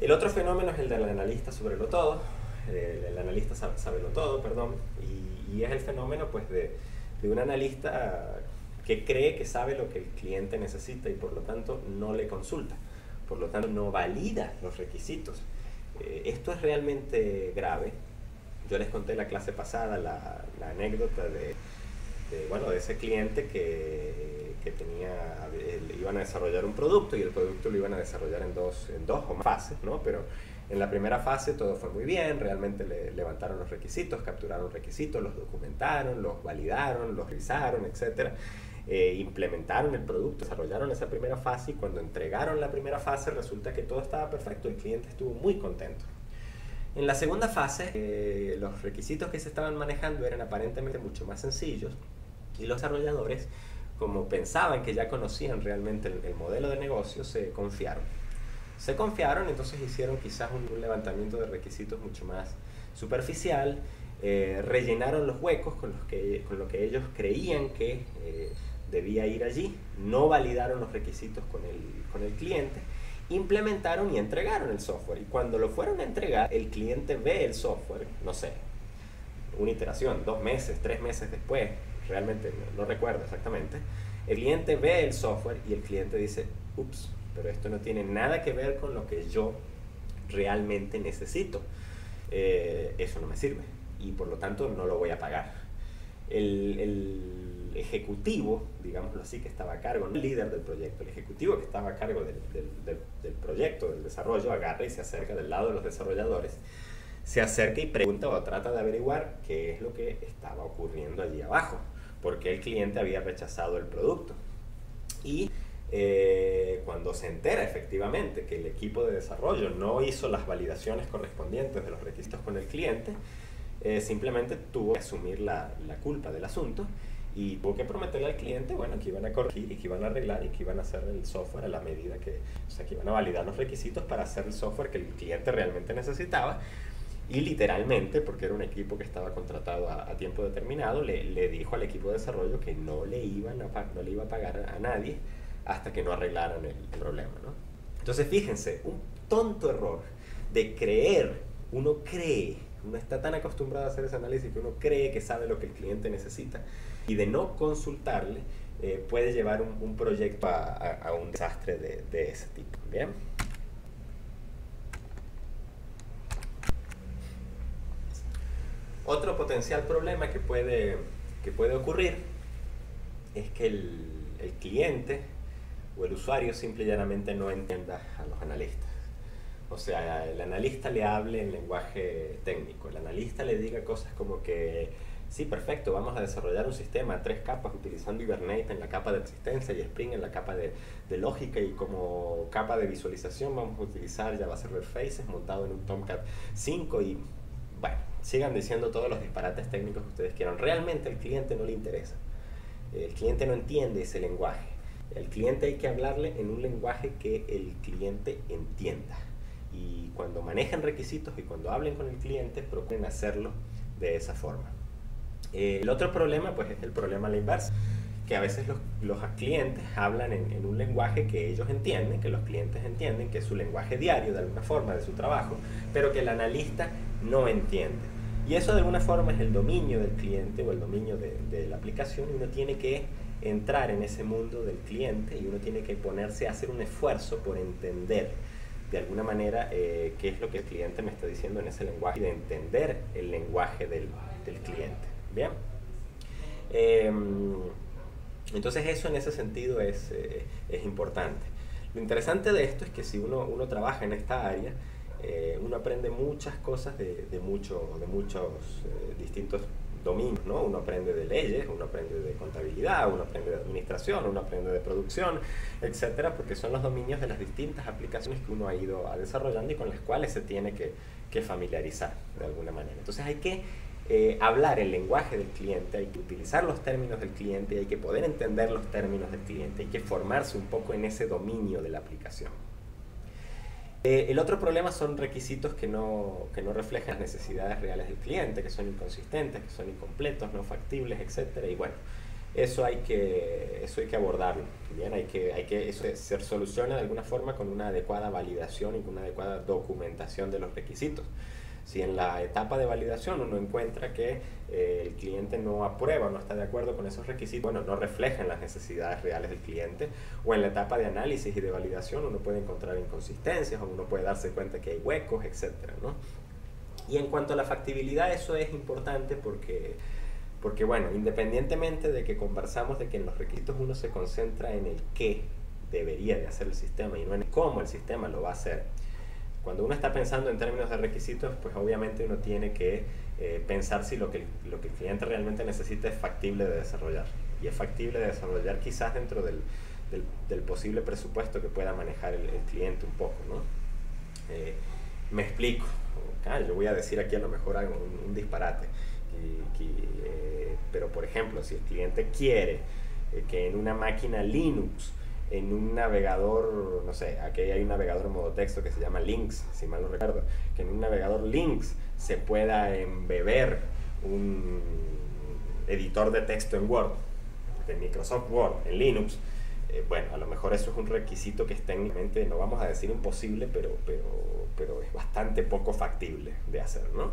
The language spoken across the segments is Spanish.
El otro fenómeno es el del analista saberlo todo, el analista saberlo todo, perdón, y es el fenómeno pues de un analista que cree que sabe lo que el cliente necesita y por lo tanto no le consulta, por lo tanto no valida los requisitos. Esto es realmente grave. Yo les conté en la clase pasada la anécdota de ese cliente que iban a desarrollar un producto y el producto lo iban a desarrollar en dos o más fases, ¿no? Pero en la primera fase todo fue muy bien, realmente levantaron los requisitos, capturaron requisitos, los documentaron, los validaron, los revisaron, etc. Implementaron el producto, desarrollaron esa primera fase y cuando entregaron la primera fase resulta que todo estaba perfecto, el cliente estuvo muy contento. En la segunda fase, los requisitos que se estaban manejando eran aparentemente mucho más sencillos y los desarrolladores, como pensaban que ya conocían realmente el modelo de negocio, se confiaron. Entonces hicieron quizás un levantamiento de requisitos mucho más superficial, rellenaron los huecos con lo que ellos creían que debía ir allí, no validaron los requisitos con el cliente, implementaron y entregaron el software. Y cuando lo fueron a entregar, el cliente ve el software, no sé, una iteración, 2 meses, 3 meses después, realmente no recuerdo exactamente, el cliente ve el software y el cliente dice, ups, pero esto no tiene nada que ver con lo que yo realmente necesito. Eso no me sirve y por lo tanto no lo voy a pagar. El ejecutivo, digámoslo así, que estaba a cargo, no el líder del proyecto, el ejecutivo que estaba a cargo del proyecto, del desarrollo, agarra y se acerca del lado de los desarrolladores, se acerca y pregunta o trata de averiguar qué es lo que estaba ocurriendo allí abajo, porque el cliente había rechazado el producto. Y cuando se entera efectivamente que el equipo de desarrollo no hizo las validaciones correspondientes de los requisitos con el cliente, simplemente tuvo que asumir la culpa del asunto y tuvo que prometerle al cliente, bueno, que iban a corregir y que iban a arreglar y que iban a hacer el software a la medida que iban a validar los requisitos para hacer el software que el cliente realmente necesitaba. Y literalmente, porque era un equipo que estaba contratado a tiempo determinado, le dijo al equipo de desarrollo que no le iba a pagar a nadie hasta que no arreglaran el problema, ¿no? Entonces fíjense, un tonto error de creer, uno está tan acostumbrado a hacer ese análisis que uno cree que sabe lo que el cliente necesita y de no consultarle puede llevar un proyecto a un desastre de ese tipo. ¿Bien? Otro potencial problema que puede ocurrir es que el cliente o el usuario simple y llanamente no entienda a los analistas. O sea, el analista le hable en lenguaje técnico, el analista le diga cosas como que sí, perfecto, vamos a desarrollar un sistema a 3 capas utilizando Hibernate en la capa de existencia y Spring en la capa de lógica, y como capa de visualización vamos a utilizar Java Server Faces montado en un Tomcat 5 y bueno, sigan diciendo todos los disparates técnicos que ustedes quieran. Realmente al cliente no le interesa, el cliente no entiende ese lenguaje. Al cliente hay que hablarle en un lenguaje que el cliente entienda. Y cuando manejen requisitos y cuando hablen con el cliente, procuren hacerlo de esa forma. El otro problema, pues, es el problema a la inversa, que a veces los clientes hablan en un lenguaje que ellos entienden, que los clientes entienden, que es su lenguaje diario de alguna forma de su trabajo, pero que el analista no entiende. Y eso de alguna forma es el dominio del cliente o el dominio de la aplicación, y uno tiene que entrar en ese mundo del cliente y uno tiene que ponerse a hacer un esfuerzo por entender de alguna manera qué es lo que el cliente me está diciendo en ese lenguaje, y de entender el lenguaje del cliente. ¿Bien? Entonces eso en ese sentido es importante. Lo interesante de esto es que si uno trabaja en esta área, uno aprende muchas cosas de muchos distintos dominios, ¿no? Uno aprende de leyes, uno aprende de contabilidad, uno aprende de administración, uno aprende de producción, etcétera, porque son los dominios de las distintas aplicaciones que uno ha ido desarrollando y con las cuales se tiene que familiarizar de alguna manera. Entonces hay que hablar el lenguaje del cliente, hay que utilizar los términos del cliente, hay que poder entender los términos del cliente, hay que formarse un poco en ese dominio de la aplicación. El otro problema son requisitos que no reflejan las necesidades reales del cliente, que son inconsistentes, que son incompletos, no factibles, etc. Y bueno, eso hay que abordarlo. Bien, eso se soluciona de alguna forma con una adecuada validación y con una adecuada documentación de los requisitos. Si en la etapa de validación uno encuentra que el cliente no aprueba, no está de acuerdo con esos requisitos, bueno, no reflejan las necesidades reales del cliente, o en la etapa de análisis y de validación uno puede encontrar inconsistencias, o uno puede darse cuenta que hay huecos, etcétera, ¿no? Y en cuanto a la factibilidad, eso es importante porque bueno, independientemente de que conversamos de que en los requisitos uno se concentra en el qué debería de hacer el sistema y no en cómo el sistema lo va a hacer. Cuando uno está pensando en términos de requisitos, pues obviamente uno tiene que pensar si lo que el cliente realmente necesita es factible de desarrollar. Y es factible de desarrollar quizás dentro del posible presupuesto que pueda manejar el cliente un poco, ¿no? Me explico. Yo voy a decir aquí a lo mejor algo, un disparate. Pero por ejemplo, si el cliente quiere que en una máquina Linux, en un navegador, no sé, aquí hay un navegador en modo texto que se llama Lynx, si mal no recuerdo, que en un navegador Lynx se pueda embeber un editor de texto en Word, de Microsoft Word, en Linux, bueno, a lo mejor eso es un requisito que es técnicamente, no vamos a decir imposible, pero es bastante poco factible de hacer, ¿no?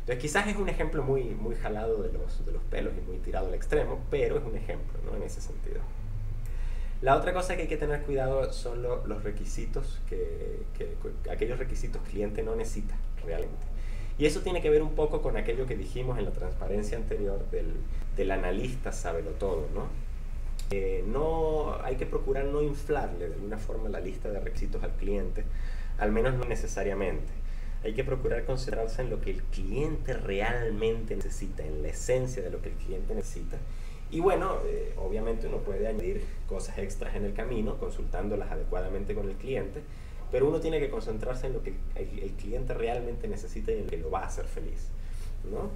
Entonces quizás es un ejemplo muy jalado de los pelos y muy tirado al extremo, pero es un ejemplo, ¿no? En ese sentido. La otra cosa que hay que tener cuidado son los requisitos, aquellos requisitos que el cliente no necesita realmente. Y eso tiene que ver un poco con aquello que dijimos en la transparencia anterior del analista sabelotodo, ¿no? No hay que procurar no inflarle de alguna forma la lista de requisitos al cliente, al menos no necesariamente. Hay que procurar concentrarse en lo que el cliente realmente necesita, en la esencia de lo que el cliente necesita. Y bueno, obviamente uno puede añadir cosas extras en el camino, consultándolas adecuadamente con el cliente, pero uno tiene que concentrarse en lo que el cliente realmente necesita y en lo que lo va a hacer feliz, ¿no?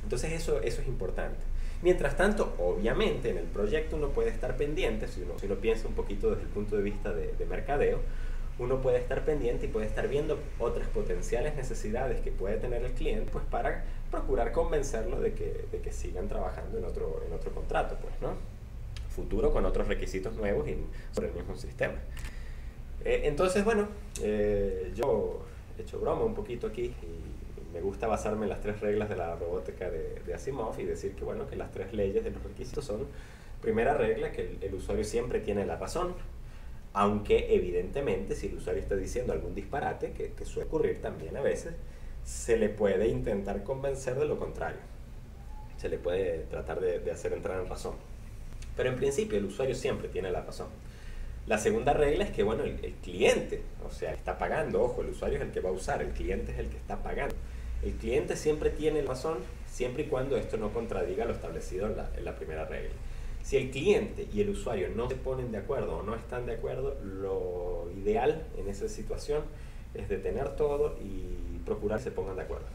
Entonces eso es importante. Mientras tanto, obviamente, en el proyecto uno puede estar pendiente, si uno piensa un poquito desde el punto de vista de mercadeo, uno puede estar pendiente y puede estar viendo otras potenciales necesidades que puede tener el cliente, pues para procurar convencerlo de que sigan trabajando en otro contrato, pues, ¿no? Futuro con otros requisitos nuevos y sobre el mismo sistema. Entonces, bueno, yo he hecho broma un poquito aquí y me gusta basarme en las 3 reglas de la robótica de Asimov y decir que, bueno, que las 3 leyes de los requisitos son, primera regla, que el usuario siempre tiene la razón, aunque evidentemente si el usuario está diciendo algún disparate, que suele ocurrir también a veces, se le puede intentar convencer de lo contrario. Se le puede tratar de hacer entrar en razón. Pero en principio el usuario siempre tiene la razón. La segunda regla es que, bueno, el cliente, o sea, está pagando, ojo, el usuario es el que va a usar, el cliente es el que está pagando. El cliente siempre tiene la razón, siempre y cuando esto no contradiga lo establecido en la primera regla. Si el cliente y el usuario no se ponen de acuerdo o no están de acuerdo, lo ideal en esa situación es detener todo y procurar que se pongan de acuerdo.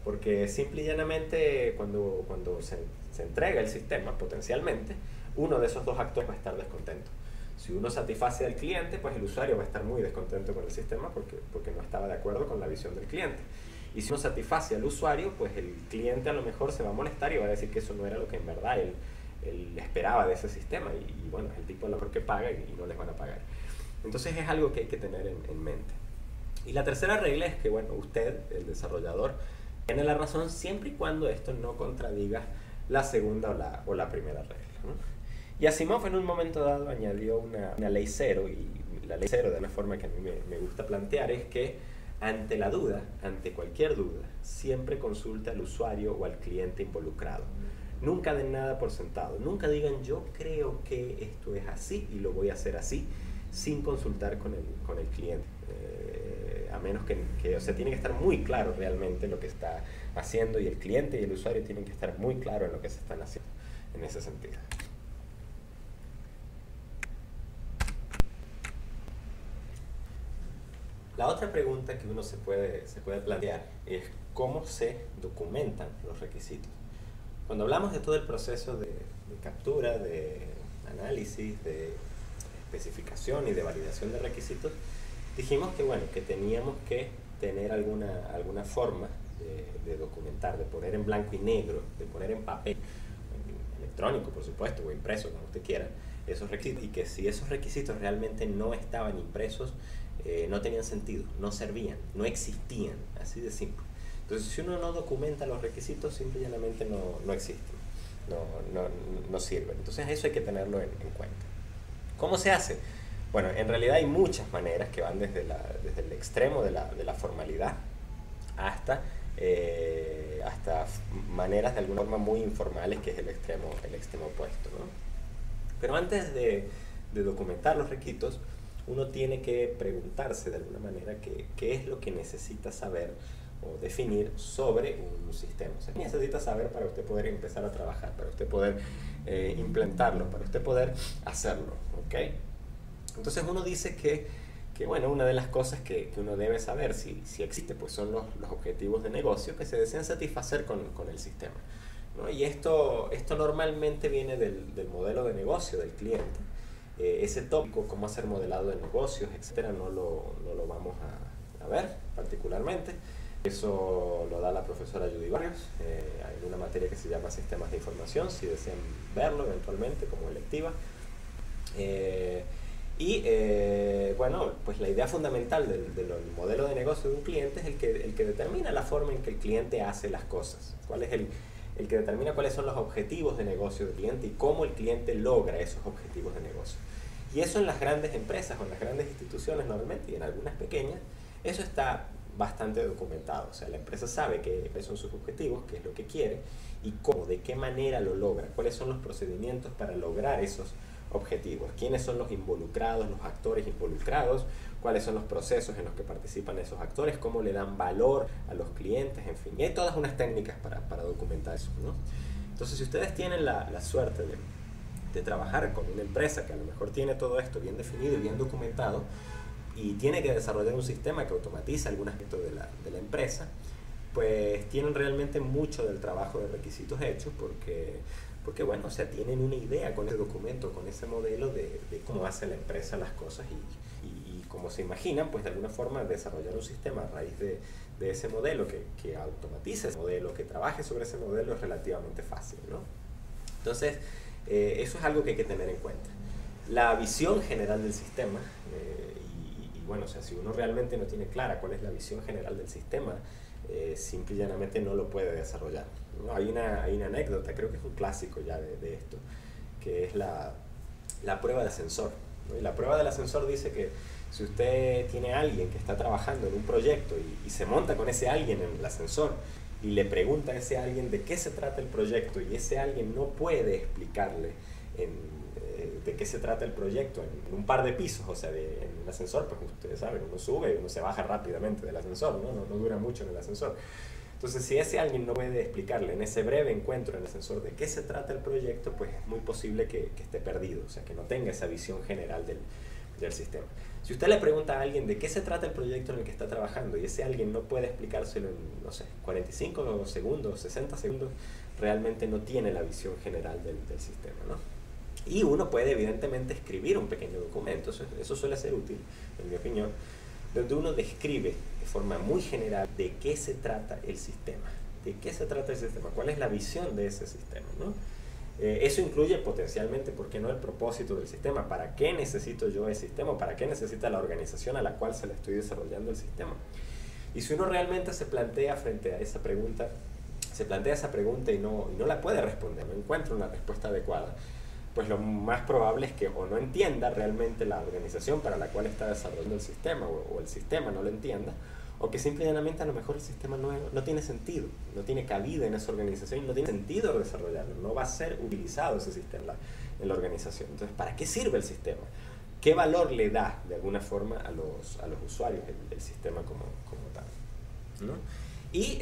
Porque simple y llanamente cuando se entrega el sistema, potencialmente, uno de esos dos actores va a estar descontento. Si uno satisface al cliente, pues el usuario va a estar muy descontento con el sistema porque no estaba de acuerdo con la visión del cliente. Y si uno satisface al usuario, pues el cliente a lo mejor se va a molestar y va a decir que eso no era lo que en verdad él esperaba de ese sistema y bueno, es el tipo a lo mejor que paga y no les van a pagar. Entonces es algo que hay que tener en mente. Y la tercera regla es que, bueno, usted, el desarrollador, tiene la razón siempre y cuando esto no contradiga la segunda o la primera regla, ¿no? Y Asimov en un momento dado añadió una ley cero, y la ley cero, de una forma que a mí me gusta plantear, es que ante la duda, ante cualquier duda, siempre consulte al usuario o al cliente involucrado. Nunca den nada por sentado, nunca digan yo creo que esto es así y lo voy a hacer así, sin consultar con el cliente. A menos o sea, tiene que estar muy claro realmente lo que está haciendo y el cliente y el usuario tienen que estar muy claros en lo que se están haciendo en ese sentido. La otra pregunta que uno se puede plantear es cómo se documentan los requisitos. Cuando hablamos de todo el proceso de captura, de análisis, de especificación y de validación de requisitos, dijimos que, bueno, que teníamos que tener alguna forma de documentar, de poner en blanco y negro, de poner en papel, electrónico, por supuesto, o impreso, como usted quiera, esos requisitos, y que si esos requisitos realmente no estaban impresos, no tenían sentido, no servían, no existían, así de simple. Entonces, si uno no documenta los requisitos, simplemente no existen, no sirven. Entonces, eso hay que tenerlo en cuenta. ¿Cómo se hace? Bueno, en realidad hay muchas maneras que van desde el extremo de la formalidad hasta maneras de alguna forma muy informales, que es el extremo opuesto, ¿no? Pero antes de documentar los requisitos, uno tiene que preguntarse de alguna manera qué es lo que necesita saber o definir sobre un sistema. O sea, ¿qué necesita saber para usted poder empezar a trabajar, para usted poder implementarlo, para usted poder hacerlo? ¿Ok? Entonces uno dice que bueno, una de las cosas que uno debe saber si existe, pues son los objetivos de negocio que se desean satisfacer con el sistema, ¿no? Y esto normalmente viene del modelo de negocio del cliente. Ese tópico, cómo hacer modelado de negocios, etcétera, no lo vamos a ver particularmente. Eso lo da la profesora Judy Barrios. Hay una materia que se llama Sistemas de Información, si desean verlo eventualmente como electiva. Bueno, pues la idea fundamental del modelo de negocio de un cliente es el que determina la forma en que el cliente hace las cosas. ¿Cuál es el que determina cuáles son los objetivos de negocio del cliente y cómo el cliente logra esos objetivos de negocio? Y eso en las grandes empresas o en las grandes instituciones normalmente, y en algunas pequeñas, eso está bastante documentado. O sea, la empresa sabe cuáles son sus objetivos, qué es lo que quiere y cómo, de qué manera lo logra, cuáles son los procedimientos para lograr esos objetivos, quiénes son los involucrados, los actores involucrados, cuáles son los procesos en los que participan esos actores, cómo le dan valor a los clientes, en fin. Y hay todas unas técnicas para documentar eso, ¿no? Entonces, si ustedes tienen la suerte de trabajar con una empresa que a lo mejor tiene todo esto bien definido y bien documentado y tiene que desarrollar un sistema que automatiza algún aspecto de la empresa, pues tienen realmente mucho del trabajo de requisitos hechos porque bueno, o sea, tienen una idea con ese documento, con ese modelo de cómo hace la empresa las cosas y como se imaginan, pues de alguna forma desarrollar un sistema a raíz de ese modelo que automatice ese modelo, que trabaje sobre ese modelo es relativamente fácil, ¿no? Entonces, eso es algo que hay que tener en cuenta. La visión general del sistema, bueno, o sea, si uno realmente no tiene clara cuál es la visión general del sistema, simple y llanamente no lo puede desarrollar, ¿no? Hay una anécdota, creo que es un clásico ya de esto, que es la prueba de ascensor, ¿no? Y la prueba del ascensor dice que si usted tiene a alguien que está trabajando en un proyecto y se monta con ese alguien en el ascensor y le pregunta a ese alguien de qué se trata el proyecto y ese alguien no puede explicarle de qué se trata el proyecto en un par de pisos, o sea, en un ascensor, pues ustedes saben, uno sube y uno se baja rápidamente del ascensor, no dura mucho en el ascensor. Entonces, si ese alguien no puede explicarle en ese breve encuentro en el ascensor de qué se trata el proyecto, pues es muy posible que esté perdido, o sea, que no tenga esa visión general del sistema. Si usted le pregunta a alguien de qué se trata el proyecto en el que está trabajando y ese alguien no puede explicárselo en, no sé, 45 segundos, 60 segundos, realmente no tiene la visión general del sistema, ¿no? Y uno puede evidentemente escribir un pequeño documento, eso suele ser útil, en mi opinión, donde uno describe de forma muy general de qué se trata el sistema, cuál es la visión de ese sistema, ¿no? Eso incluye potencialmente, ¿por qué no?, el propósito del sistema. ¿Para qué necesito yo el sistema? ¿Para qué necesita la organización a la cual se le estoy desarrollando el sistema? Y si uno realmente se plantea frente a esa pregunta, y no la puede responder, no encuentra una respuesta adecuada, pues lo más probable es que o no entienda realmente la organización para la cual está desarrollando el sistema, o el sistema no lo entienda, o que simplemente a lo mejor el sistema no tiene sentido, no tiene cabida en esa organización y no tiene sentido desarrollarlo, no va a ser utilizado ese sistema en la organización. Entonces, ¿para qué sirve el sistema? ¿Qué valor le da de alguna forma a los usuarios el sistema como tal, ¿no? Y